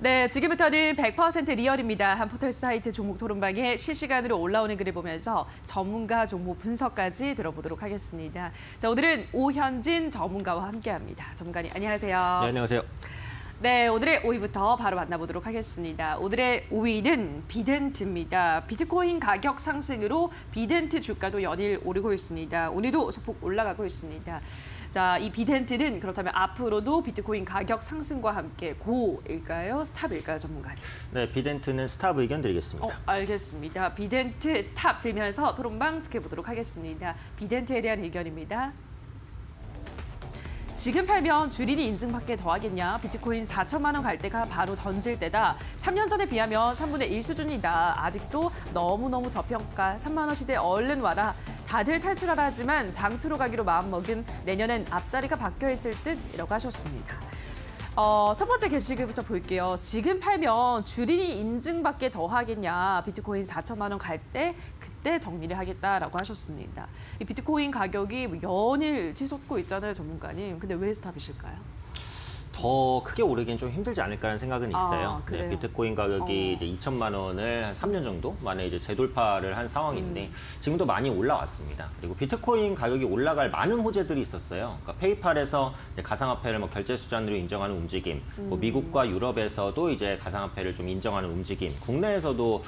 네, 지금부터는 100% 리얼입니다. 한 포털 사이트 종목 토론방에 실시간으로 올라오는 글을 보면서 전문가 종목 분석까지 들어보도록 하겠습니다. 자, 오늘은 오현진 전문가와 함께합니다. 전문가님, 안녕하세요. 네, 안녕하세요. 네, 오늘의 5위부터 바로 만나보도록 하겠습니다. 오늘의 5위는 비덴트입니다. 비트코인 가격 상승으로 비덴트 주가도 연일 오르고 있습니다. 오늘도 소폭 올라가고 있습니다. 자, 이 비덴트는 그렇다면 앞으로도 비트코인 가격 상승과 함께 고일까요? 스탑일까요, 전문가님? 네, 비덴트는 스탑 의견 드리겠습니다. 알겠습니다. 비덴트 스탑 들면서 토론방 지켜보도록 하겠습니다. 비덴트에 대한 의견입니다. 지금 팔면 주린이 인증받게 더하겠냐? 비트코인 4천만 원 갈 때가 바로 던질 때다. 3년 전에 비하면 3분의 1 수준이다. 아직도 너무너무 저평가. 3만 원 시대 얼른 와라. 다들 탈출하라 하지만 장투로 가기로 마음먹은 내년엔 앞자리가 바뀌어 있을 듯이라고 하셨습니다. 첫 번째 게시글부터 볼게요. 지금 팔면 주린이 인증받게 더하겠냐. 비트코인 4천만 원 갈 때 그때 정리를 하겠다라고 하셨습니다. 이 비트코인 가격이 연일 치솟고 있잖아요, 전문가님. 근데 왜 스탑이실까요? 더 크게 오르긴 좀 힘들지 않을까라는 생각은 있어요. 그래요? 네, 비트코인 가격이 이제 2천만 원을 한 3년 정도 만에 이제 재돌파를 한 상황인데 지금도 많이 올라왔습니다. 그리고 비트코인 가격이 올라갈 많은 호재들이 있었어요. 그러니까 페이팔에서 이제 가상화폐를 뭐 결제 수단으로 인정하는 움직임, 뭐 미국과 유럽에서도 이제 가상화폐를 좀 인정하는 움직임, 국내에서도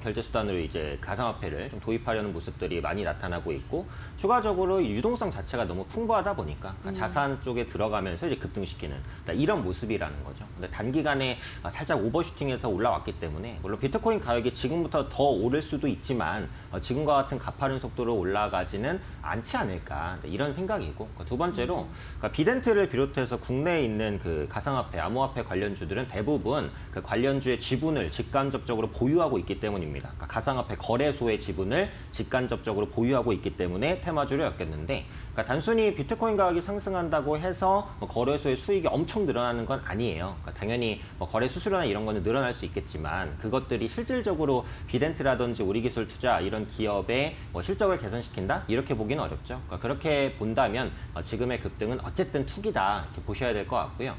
결제 수단으로 이제 가상화폐를 좀 도입하려는 모습들이 많이 나타나고 있고, 추가적으로 유동성 자체가 너무 풍부하다 보니까 그러니까 자산 쪽에 들어가면서 이제 급등시키는 이런 모습이라는 거죠. 근데 단기간에 살짝 오버슈팅해서 올라왔기 때문에 물론 비트코인 가격이 지금부터 더 오를 수도 있지만 지금과 같은 가파른 속도로 올라가지는 않지 않을까 이런 생각이고, 두 번째로 그러니까 비덴트를 비롯해서 국내에 있는 그 가상화폐, 암호화폐 관련주들은 대부분 그 관련주의 지분을 직간접적으로 보유하고 있기 때문입니다. 그러니까 가상화폐 거래소의 지분을 직간접적으로 보유하고 있기 때문에 테마주로였겠는데, 그러니까 단순히 비트코인 가격이 상승한다고 해서 거래소의 수익이 엄청 늘어나는 건 아니에요. 그러니까 당연히 거래 수수료나 이런 거는 늘어날 수 있겠지만 그것들이 실질적으로 비덴트라든지 우리기술 투자 이런 기업의 실적을 개선시킨다? 이렇게 보기는 어렵죠. 그러니까 그렇게 본다면 지금의 급등은 어쨌든 투기다 이렇게 보셔야 될 것 같고요.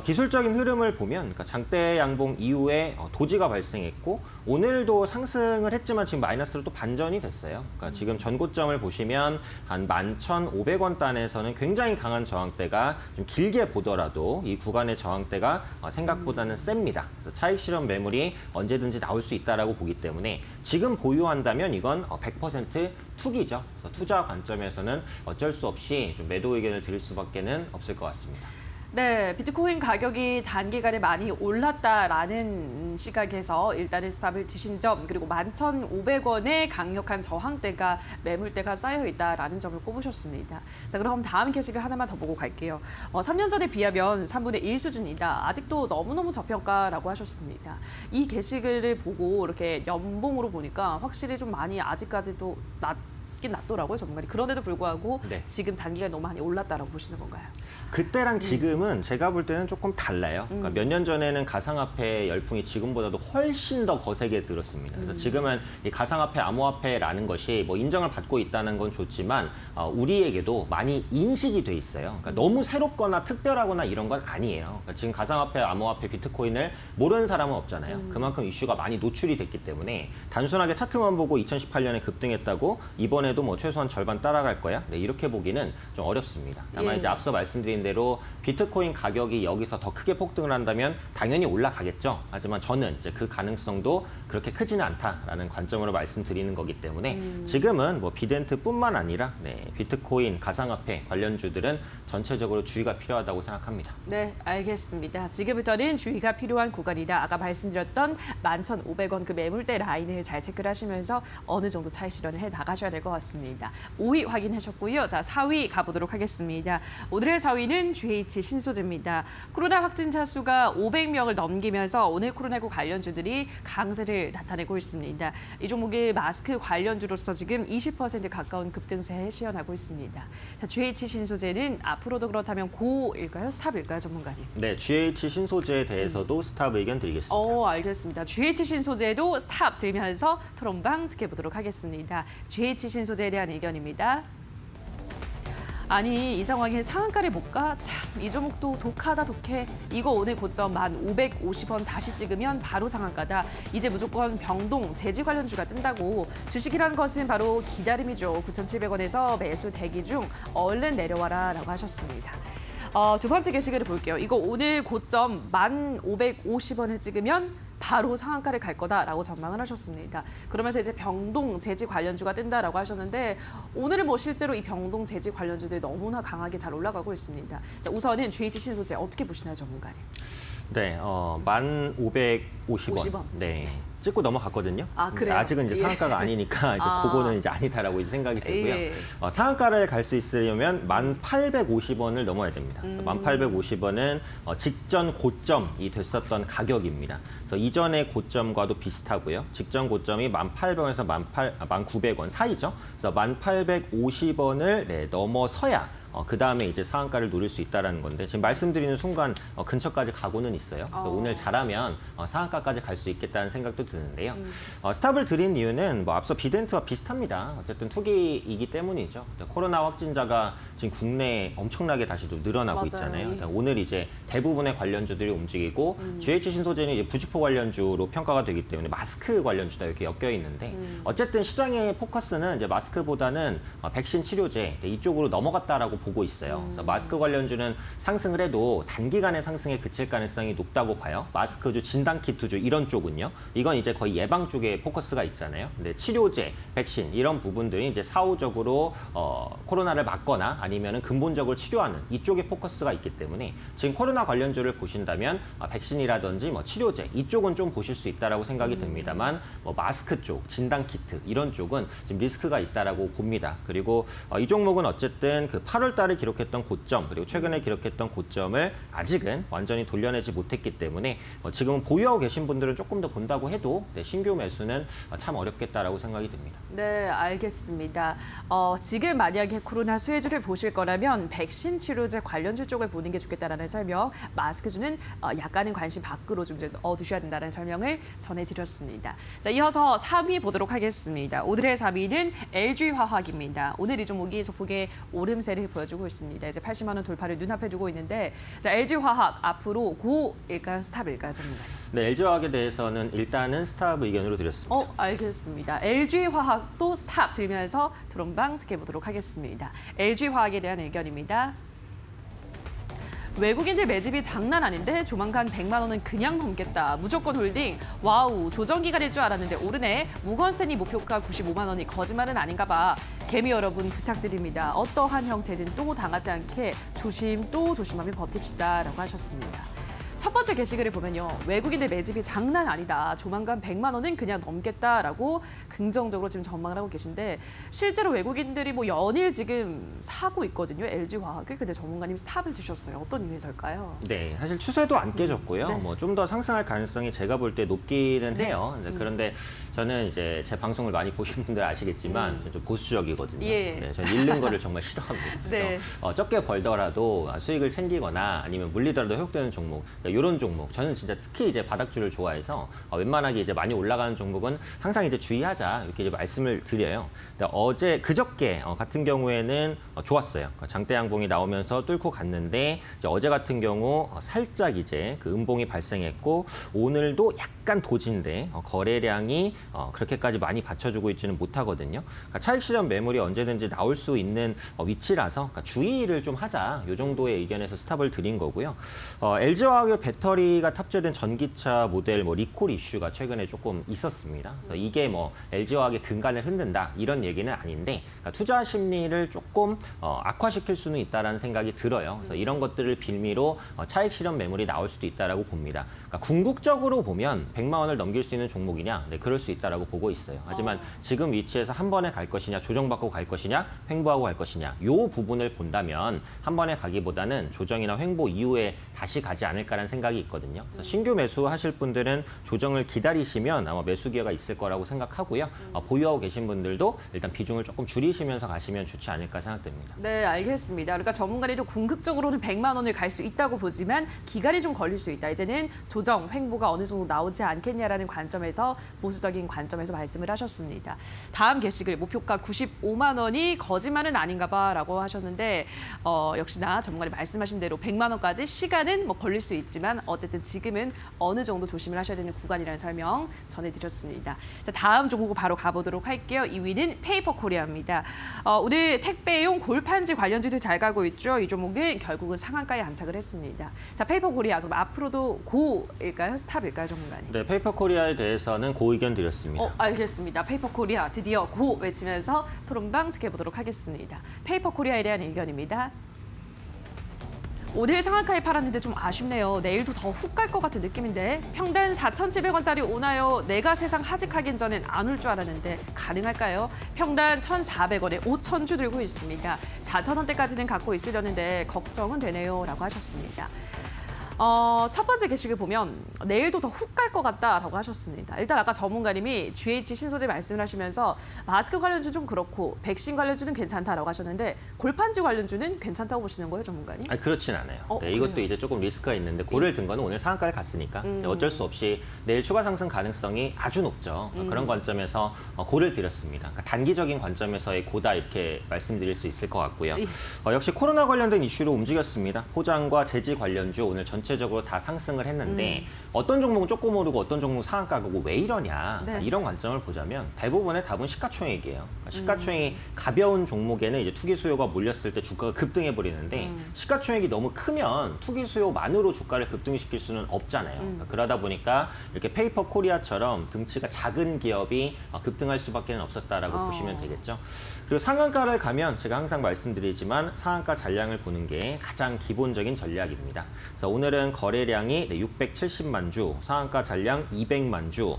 기술적인 흐름을 보면 그러니까 장대 양봉 이후에 도지가 발생했고 오늘도 상승을 했지만 지금 마이너스로 또 반전이 됐어요. 그러니까 지금 전고점을 보시면 한 11,500원 단에서는 굉장히 강한 저항대가 좀 길게 보더라도 이 구간의 저항대가 생각보다는 셉니다. 그래서 차익 실현 매물이 언제든지 나올 수 있다라고 보기 때문에 지금 보유한다면 이건 100% 투기죠. 그래서 투자 관점에서는 어쩔 수 없이 좀 매도 의견을 드릴 수밖에는 없을 것 같습니다. 네, 비트코인 가격이 단기간에 많이 올랐다라는 시각에서 일단은 스탑을 치신 점, 그리고 11,500원의 강력한 저항대가 매물대가 쌓여 있다라는 점을 꼽으셨습니다. 자, 그럼 다음 게시글 하나만 더 보고 갈게요. 3년 전에 비하면 3분의 1 수준이다. 아직도 너무너무 저평가라고 하셨습니다. 이 게시글을 보고 이렇게 연봉으로 보니까 확실히 좀 많이 아직까지도 낮긴 낮더라고요, 전문가님. 그런데도 불구하고 네. 지금 단기간에 너무 많이 올랐다라고 보시는 건가요? 그때랑 지금은 제가 볼 때는 조금 달라요. 그러니까 몇 년 전에는 가상화폐 열풍이 지금보다도 훨씬 더 거세게 들었습니다. 그래서 지금은 이 가상화폐, 암호화폐라는 것이 뭐 인정을 받고 있다는 건 좋지만 우리에게도 많이 인식이 돼 있어요. 그러니까 너무 새롭거나 특별하거나 이런 건 아니에요. 그러니까 지금 가상화폐, 암호화폐, 비트코인을 모르는 사람은 없잖아요. 그만큼 이슈가 많이 노출이 됐기 때문에 단순하게 차트만 보고 2018년에 급등했다고 이번에도 뭐 최소한 절반 따라갈 거야? 네, 이렇게 보기는 좀 어렵습니다. 다만 이제 앞서 말씀드린 대로 비트코인 가격이 여기서 더 크게 폭등을 한다면 당연히 올라가겠죠. 하지만 저는 이제 그 가능성도 그렇게 크지는 않다라는 관점으로 말씀드리는 거기 때문에 지금은 뭐 비덴트뿐만 아니라 비트코인, 가상화폐 관련주들은 전체적으로 주의가 필요하다고 생각합니다. 네, 알겠습니다. 지금부터는 주의가 필요한 구간이다. 아까 말씀드렸던 11,500원 그 매물대 라인을 잘 체크를 하시면서 어느 정도 차익 실현을 해 나가셔야 될 것 같습니다. 5위 확인하셨고요. 자, 4위 가보도록 하겠습니다. 오늘의 4위는 GH 신소재입니다. 코로나 확진자 수가 500명을 넘기면서 오늘 코로나19 관련주들이 강세를 나타내고 있습니다. 이 종목이 마스크 관련주로서 지금 20% 가까운 급등세에 시현하고 있습니다. 자, GH 신소재는 앞으로도 그렇다면 고일까요? 스탑일까요, 전문가님? 네, GH 신소재에 대해서도 스탑 의견 드리겠습니다. 알겠습니다. GH 신소재도 스탑 들면서 토론방 지켜보도록 하겠습니다. GH 신소재에 대한 의견입니다. 아니 이 상황에 상한가를 못 가? 참 이 종목도 독하다 독해. 이거 오늘 고점 1,550원 다시 찍으면 바로 상한가다. 이제 무조건 병동 재지 관련주가 뜬다고. 주식이란 것은 바로 기다림이죠. 9,700원에서 매수 대기 중 얼른 내려와라 라고 하셨습니다. 두 번째 게시글을 볼게요. 이거 오늘 고점 1,550원을 찍으면 바로 상한가를 갈 거다라고 전망을 하셨습니다. 그러면서 이제 병동 재지 관련주가 뜬다라고 하셨는데 오늘은 뭐 실제로 이 병동 재지 관련주들이 너무나 강하게 잘 올라가고 있습니다. 자, 우선은 GH 신소재 어떻게 보시나요, 전문가님? 네, 1,550원. 50원. 네. 찍고 넘어갔거든요. 아, 그래요? 아직은 이제 예. 상한가가 아니니까 이제 그거는 이제 아니다라고 이제 생각이 들고요. 예. 상한가를 갈 수 있으려면 1,850원을 넘어야 됩니다. 그래서 1,850원은 직전 고점이 됐었던 가격입니다. 그래서 이전의 고점과도 비슷하고요. 직전 고점이 1,800원에서 1,900원 사이죠. 그래서 1,850원을 넘어서야 그 다음에 이제 상한가를 노릴 수 있다는 건데 지금 말씀드리는 순간 근처까지 가고는 있어요. 그래서 오늘 잘하면 상한가까지 갈 수 있겠다는 생각도 드는데요. 스탑을 드린 이유는 뭐 앞서 비덴트와 비슷합니다. 어쨌든 투기이기 때문이죠. 코로나 확진자가 지금 국내에 엄청나게 다시 또 늘어나고 맞아요. 있잖아요. 오늘 이제 대부분의 관련주들이 움직이고 GH 신소재는 이제 부직포 관련주로 평가가 되기 때문에 마스크 관련주다 이렇게 엮여 있는데 어쨌든 시장의 포커스는 이제 마스크보다는 백신 치료제 이쪽으로 넘어갔다라고 보고 있어요. 그래서 마스크 관련주는 상승을 해도 단기간의 상승에 그칠 가능성이 높다고 봐요. 마스크주, 진단키트주 이런 쪽은요. 이건 이제 거의 예방 쪽에 포커스가 있잖아요. 근데 치료제, 백신 이런 부분들이 이제 사후적으로 코로나를 막거나 아니면은 근본적으로 치료하는 이쪽에 포커스가 있기 때문에 지금 코로나 관련주를 보신다면 백신이라든지 뭐 치료제 이쪽은 좀 보실 수 있다라고 생각이 듭니다만 뭐 마스크 쪽, 진단키트 이런 쪽은 지금 리스크가 있다라고 봅니다. 그리고 이 종목은 어쨌든 그 8월 달에 기록했던 고점 그리고 최근에 기록했던 고점을 아직은 완전히 돌려내지 못했기 때문에 지금은 보유하고 계신 분들은 조금 더 본다고 해도 신규 매수는 참 어렵겠다라고 생각이 듭니다. 네, 알겠습니다. 지금 만약에 코로나 수혜주를 보실 거라면 백신 치료제 관련주 쪽을 보는 게 좋겠다라는 설명, 마스크주는 약간은 관심 밖으로 좀 두셔야 된다는 설명을 전해드렸습니다. 자, 이어서 3위 보도록 하겠습니다. 오늘의 3위는 LG화학입니다. 오늘 이 종목이 소폭의 오름세를 보여주고 있습니다. 이제 80만 원 돌파를 눈앞에 두고 있는데, 자, LG화학 앞으로 고일까요, 스탑일까요, 전문가님? 네, LG화학에 대해서는 일단은 스탑 의견으로 드렸습니다. 알겠습니다. LG화학도 스탑 들면서 토론방 지켜보도록 하겠습니다. LG화학에 대한 의견입니다. 외국인들 매집이 장난 아닌데 조만간 100만 원은 그냥 넘겠다. 무조건 홀딩. 와우, 조정 기간일 줄 알았는데 오르네. 무건스탠리 목표가 95만 원이 거짓말은 아닌가 봐. 개미 여러분 부탁드립니다. 어떠한 형태든 또 당하지 않게 또 조심하며 버팁시다 라고 하셨습니다. 첫 번째 게시글을 보면요. 외국인들 매집이 장난 아니다. 조만간 100만 원은 그냥 넘겠다라고 긍정적으로 지금 전망을 하고 계신데 실제로 외국인들이 뭐 연일 지금 사고 있거든요. LG화학을. 근데 전문가님 스탑을 두셨어요. 어떤 이유에서일까요? 네, 사실 추세도 안 깨졌고요. 네. 뭐 좀 더 상승할 가능성이 제가 볼 때 높기는 네. 해요. 그런데 저는 이제 제 방송을 많이 보신 분들 아시겠지만 저는 좀 보수적이거든요. 예. 네, 저는 잃는 거를 정말 싫어합니다. 네. 그래서 적게 벌더라도 수익을 챙기거나 아니면 물리더라도 회복되는 종목 이런 종목 저는 진짜 특히 이제 바닥주를 좋아해서 웬만하게 이제 많이 올라가는 종목은 항상 이제 주의하자 이렇게 이제 말씀을 드려요. 근데 그저께 같은 경우에는 좋았어요. 장대 양봉이 나오면서 뚫고 갔는데 이제 어제 같은 경우 살짝 이제 그 음봉이 발생했고 오늘도 약간 도진데 거래량이 그렇게까지 많이 받쳐주고 있지는 못하거든요. 그러니까 차익 실현 매물이 언제든지 나올 수 있는 위치라서 그러니까 주의를 좀 하자 이 정도의 의견에서 스탑을 드린 거고요. LG화학의 배터리가 탑재된 전기차 모델 리콜 이슈가 최근에 조금 있었습니다. 그래서 이게 LG화학의 근간을 흔든다 이런 얘기는 아닌데 그러니까 투자 심리를 조금 악화시킬 수는 있다라는 생각이 들어요. 그래서 이런 것들을 빌미로 차익 실현 매물이 나올 수도 있다라고 봅니다. 그러니까 궁극적으로 보면 100만 원을 넘길 수 있는 종목이냐? 네, 그럴 수 있다라고 보고 있어요. 하지만 지금 위치에서 한 번에 갈 것이냐, 조정받고 갈 것이냐, 횡보하고 갈 것이냐, 이 부분을 본다면 한 번에 가기보다는 조정이나 횡보 이후에 다시 가지 않을까라는 생각이 있거든요. 그래서 신규 매수하실 분들은 조정을 기다리시면 아마 매수 기회가 있을 거라고 생각하고요. 보유하고 계신 분들도 일단 비중을 조금 줄이시면서 가시면 좋지 않을까 생각됩니다. 네, 알겠습니다. 그러니까 전문가들도 궁극적으로는 100만 원을 갈 수 있다고 보지만 기간이 좀 걸릴 수 있다. 이제는 조정, 횡보가 어느 정도 나오지 않겠냐라는 관점에서 보수적인 관점에서 말씀을 하셨습니다. 다음 게시글 목표가 95만 원이 거짓말은 아닌가 봐라고 하셨는데 역시나 전문가님 말씀하신 대로 100만 원까지 시간은 뭐 걸릴 수 있지만 어쨌든 지금은 어느 정도 조심을 하셔야 되는 구간이라는 설명 전해드렸습니다. 자, 다음 종목 바로 가보도록 할게요. 2위는 페이퍼코리아입니다. 오늘 택배용 골판지 관련주들 잘 가고 있죠. 이 종목은 결국은 상한가에 안착을 했습니다. 자, 페이퍼코리아 그럼 앞으로도 고일까요? 스탑일까요, 전문가님? 네, 페이퍼코리아에 대해서는 고 의견 드렸습니다. 알겠습니다. 페이퍼코리아 드디어 고 외치면서 토론방 지켜보도록 하겠습니다. 페이퍼코리아에 대한 의견입니다. 오늘 상한가에 팔았는데 좀 아쉽네요. 내일도 더 훅 갈 것 같은 느낌인데 평단 4,700원짜리 오나요? 내가 세상 하직하긴 전엔 안 올 줄 알았는데 가능할까요? 평단 1,400원에 5,000주 들고 있습니다. 4,000원대까지는 갖고 있으려는데 걱정은 되네요. 라고 하셨습니다. 첫 번째 게시글 보면 내일도 더 훅 갈 것 같다라고 하셨습니다. 일단 아까 전문가님이 GH 신소재 말씀을 하시면서 마스크 관련주 좀 그렇고 백신 관련주는 괜찮다라고 하셨는데 골판지 관련주는 괜찮다고 보시는 거예요, 전문가님? 아니, 그렇진 않아요. 네, 그래요? 이것도 이제 조금 리스크가 있는데 고를 든 거는 오늘 상한가를 갔으니까 어쩔 수 없이 내일 추가 상승 가능성이 아주 높죠. 그런 관점에서 고를 드렸습니다. 그러니까 단기적인 관점에서의 고다 이렇게 말씀드릴 수 있을 것 같고요. 역시 코로나 관련된 이슈로 움직였습니다. 포장과 제지 관련주 오늘 전체적으로 다 상승을 했는데 어떤 종목은 조금 오르고 어떤 종목은 상한가 가고 왜 이러냐. 네. 이런 관점을 보자면 대부분의 답은 시가총액이에요. 그러니까 시가총액이 가벼운 종목에는 이제 투기 수요가 몰렸을 때 주가가 급등해 버리는데 시가총액이 너무 크면 투기 수요만으로 주가를 급등시킬 수는 없잖아요. 그러니까 그러다 보니까 이렇게 페이퍼 코리아처럼 등치가 작은 기업이 급등할 수밖에 없었다라고 보시면 되겠죠. 그리고 상한가를 가면 제가 항상 말씀드리지만 상한가 잔량을 보는 게 가장 기본적인 전략입니다. 그래서 오늘은 거래량이 670만 주, 상한가 잔량 200만 주,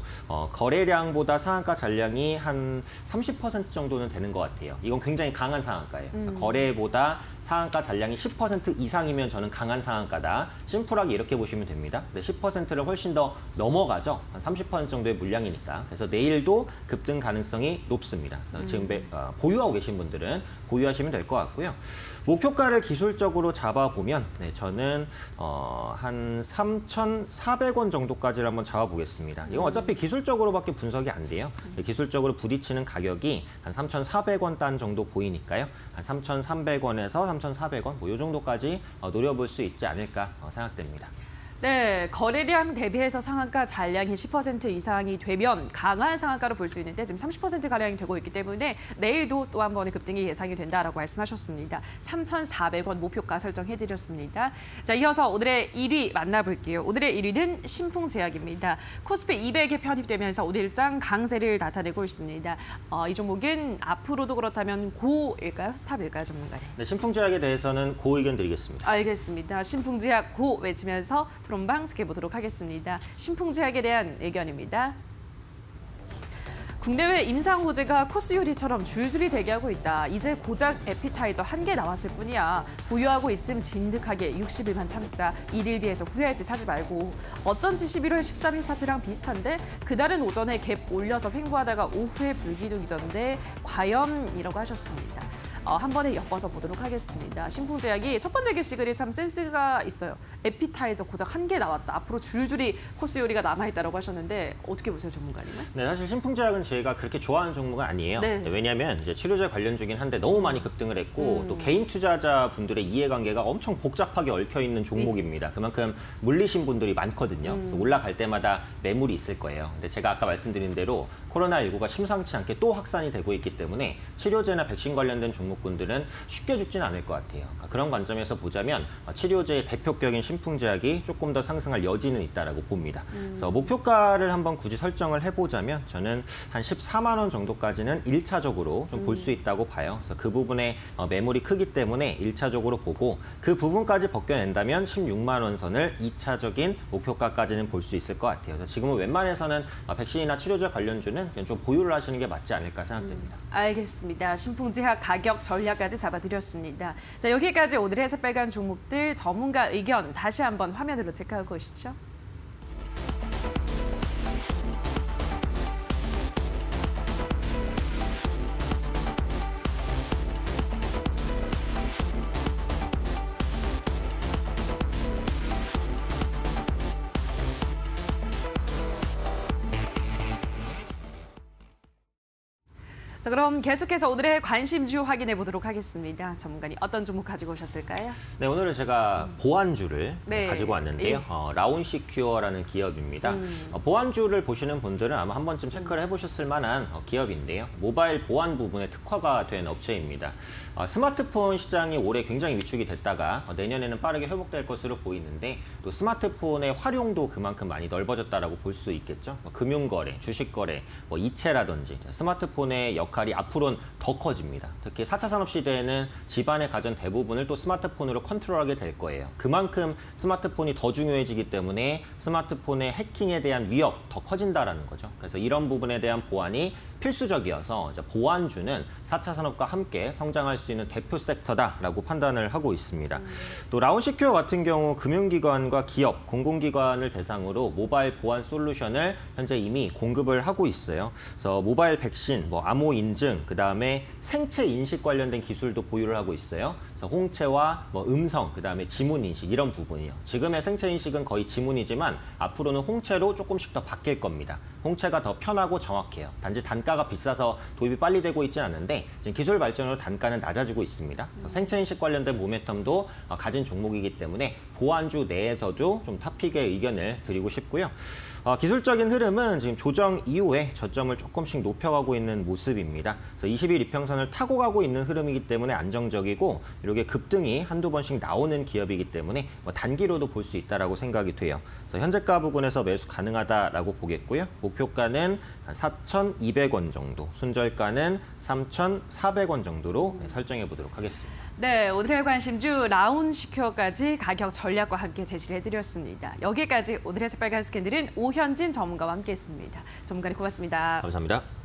거래량보다 상한가 잔량이 한 30% 정도는 되는 것 같아요. 이건 굉장히 강한 상한가예요. 그래서 거래보다 상한가 잔량이 10% 이상이면 저는 강한 상한가다. 심플하게 이렇게 보시면 됩니다. 근데 10%를 훨씬 더 넘어가죠. 한 30% 정도의 물량이니까. 그래서 내일도 급등 가능성이 높습니다. 그래서 지금 보유하고 계신 분들은 보유하시면 될 것 같고요. 목표가를 기술적으로 잡아보면 저는 한 3,400원 정도까지를 한번 잡아보겠습니다. 이건 어차피 기술적으로밖에 분석이 안 돼요. 기술적으로 부딪히는 가격이 한 3,400원 단 정도 보이니까요. 한 3,300원에서 3,400원 뭐 이 정도까지 노려볼 수 있지 않을까 생각됩니다. 네, 거래량 대비해서 상한가 잔량이 10% 이상이 되면 강한 상한가로 볼 수 있는데 지금 30%가량이 되고 있기 때문에 내일도 또 한 번의 급등이 예상이 된다라고 말씀하셨습니다. 3,400원 목표가 설정해드렸습니다. 자, 이어서 오늘의 1위 만나볼게요. 오늘의 1위는 신풍제약입니다. 코스피 200에 편입되면서 오늘 일장 강세를 나타내고 있습니다. 이 종목은 앞으로도 그렇다면 고일까요? 스탑일까요, 전문가님? 네, 신풍제약에 대해서는 고 의견 드리겠습니다. 알겠습니다. 신풍제약 고 외치면서 토론방 지켜보도록 하겠습니다. 신풍제약에 대한 의견입니다. 국내외 임상 호재가 코스 요리처럼 줄줄이 대기하고 있다. 이제 고작 에피타이저 한 개 나왔을 뿐이야. 보유하고 있음 진득하게 60일만 참자. 일일 비해서 후회할 짓 하지 말고. 어쩐지 11월 13일 차트랑 비슷한데 그날은 오전에 갭 올려서 횡보하다가 오후에 불기둥이던데 과연이라고 하셨습니다. 한 번에 엮어서 보도록 하겠습니다. 신풍제약이 첫 번째 게시글이 참 센스가 있어요. 에피타이저 고작 한 개 나왔다. 앞으로 줄줄이 코스 요리가 남아있다라고 하셨는데 어떻게 보세요, 전문가님은? 네, 사실 신풍제약은 제가 그렇게 좋아하는 종목은 아니에요. 네. 왜냐하면 이제 치료제 관련주긴 한데 너무 많이 급등을 했고 또 개인 투자자분들의 이해관계가 엄청 복잡하게 얽혀 있는 종목입니다. 그만큼 물리신 분들이 많거든요. 그래서 올라갈 때마다 매물이 있을 거예요. 근데 제가 아까 말씀드린 대로 코로나19가 심상치 않게 또 확산이 되고 있기 때문에 치료제나 백신 관련된 종목군들은 쉽게 죽지는 않을 것 같아요. 그러니까 그런 관점에서 보자면 치료제의 대표격인 신풍제약이 조금 더 상승할 여지는 있다라고 봅니다. 그래서 목표가를 한번 굳이 설정을 해보자면 저는 한 14만 원 정도까지는 1차적으로 좀 볼 수 있다고 봐요. 그래서 그 부분에 매물이 크기 때문에 1차적으로 보고 그 부분까지 벗겨낸다면 16만 원 선을 2차적인 목표가까지는 볼 수 있을 것 같아요. 그래서 지금은 웬만해서는 백신이나 치료제 관련주는 그냥 좀 보유를 하시는 게 맞지 않을까 생각됩니다. 알겠습니다. 신풍제약 가격 가격 전략까지 잡아드렸습니다. 자, 여기까지 오늘의 새빨간 종목들 전문가 의견 다시 한번 화면으로 체크하고 오시죠. 자, 그럼 계속해서 오늘의 관심주 확인해 보도록 하겠습니다. 전문가님 어떤 종목 가지고 오셨을까요? 네, 오늘은 제가 보안주를 네. 가지고 왔는데요. 예. 라운시큐어라는 기업입니다. 보안주를 보시는 분들은 아마 한 번쯤 체크를 해보셨을 만한 기업인데요. 모바일 보안 부분에 특화가 된 업체입니다. 스마트폰 시장이 올해 굉장히 위축이 됐다가 내년에는 빠르게 회복될 것으로 보이는데 또 스마트폰의 활용도 그만큼 많이 넓어졌다라고 볼 수 있겠죠. 금융거래, 주식거래, 이체라든지 스마트폰의 역할이 앞으로는 더 커집니다. 특히 4차 산업시대에는 집안의 가전 대부분을 또 스마트폰으로 컨트롤하게 될 거예요. 그만큼 스마트폰이 더 중요해지기 때문에 스마트폰의 해킹에 대한 위협 더 커진다라는 거죠. 그래서 이런 부분에 대한 보안이 필수적이어서 보안주는 4차 산업과 함께 성장할 수 있는 대표 섹터다라고 판단을 하고 있습니다. 또 라운시큐어 같은 경우 금융기관과 기업, 공공기관을 대상으로 모바일 보안 솔루션을 현재 이미 공급을 하고 있어요. 그래서 모바일 백신, 암호 인증, 그다음에 생체 인식 관련된 기술도 보유를 하고 있어요. 그래서 홍채와 음성, 그다음에 지문 인식 이런 부분이요. 지금의 생체 인식은 거의 지문이지만 앞으로는 홍채로 조금씩 더 바뀔 겁니다. 홍채가 더 편하고 정확해요. 단지 단가가 비싸서 도입이 빨리 되고 있지는 않은데 지금 기술 발전으로 단가는 낮아지고 있습니다. 그래서 생체 인식 관련된 모멘텀도 가진 종목이기 때문에 보안주 내에서도 좀 탑픽의 의견을 드리고 싶고요. 기술적인 흐름은 지금 조정 이후에 저점을 조금씩 높여가고 있는 모습입니다. 그래서 20일 이평선을 타고 가고 있는 흐름이기 때문에 안정적이고 이렇게 급등이 한두 번씩 나오는 기업이기 때문에 단기로도 볼 수 있다라고 생각이 돼요. 그래서 현재가 부분에서 매수 가능하다라고 보겠고요. 목표가는 한 4,200원 정도, 손절가는 3,400원 정도로 설정해 보도록 하겠습니다. 네, 오늘의 관심주 라운시큐어까지 가격 전략과 함께 제시를 해드렸습니다. 여기까지 오늘의 새빨간 스캔들은 오현진 전문가와 함께했습니다. 전문가님 고맙습니다. 감사합니다.